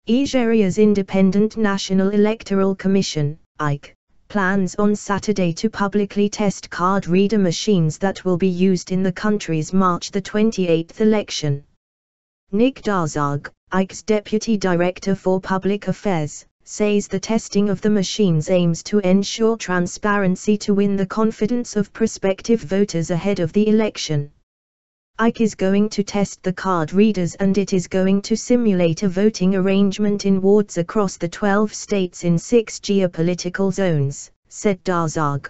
Nigeria's Independent National Electoral Commission, INEC, plans on Saturday to publicly test card reader machines that will be used in the country's March 28 election. Nick Dazang, INEC's Deputy Director for Public Affairs, says the testing of the machines aims to ensure transparency to win the confidence of prospective voters ahead of the election. INEC is going to test the card readers and it is going to simulate a voting arrangement in wards across the 12 states in 6 geopolitical zones, said Dazang.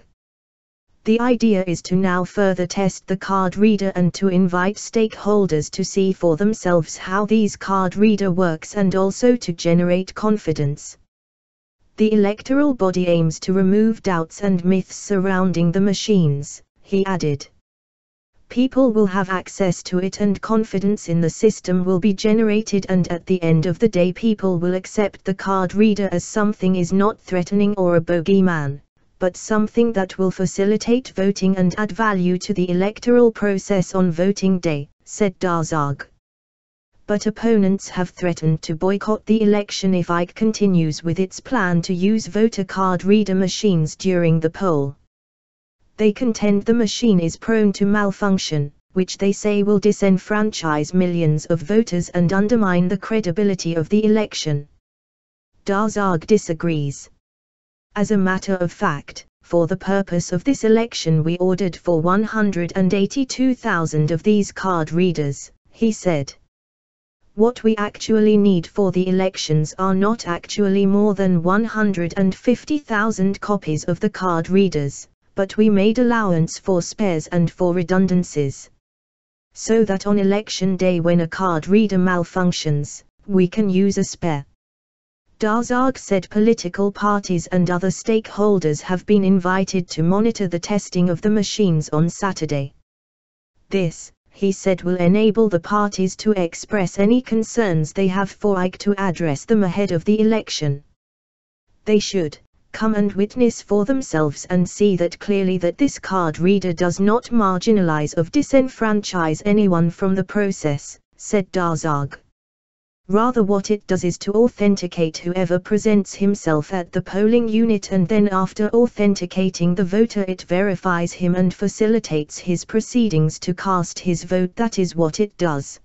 The idea is to now further test the card reader and to invite stakeholders to see for themselves how these card reader works and also to generate confidence. The electoral body aims to remove doubts and myths surrounding the machines, he added. People will have access to it and confidence in the system will be generated, and at the end of the day people will accept the card reader as something is not threatening or a boogeyman, but something that will facilitate voting and add value to the electoral process on voting day, said Dazang. But opponents have threatened to boycott the election if INEC continues with its plan to use voter card reader machines during the poll. They contend the machine is prone to malfunction, which they say will disenfranchise millions of voters and undermine the credibility of the election. Dazang disagrees. As a matter of fact, for the purpose of this election we ordered for 182,000 of these card readers, he said. What we actually need for the elections are not actually more than 150,000 copies of the card readers, but we made allowance for spares and for redundancies. So that on election day when a card reader malfunctions, we can use a spare. Dazang said political parties and other stakeholders have been invited to monitor the testing of the machines on Saturday. This, he said, will enable the parties to express any concerns they have for INEC to address them ahead of the election. They should come and witness for themselves and see that clearly that this card reader does not marginalize or disenfranchise anyone from the process, said Dazang. Rather what it does is to authenticate whoever presents himself at the polling unit, and then after authenticating the voter it verifies him and facilitates his proceedings to cast his vote. That is what it does.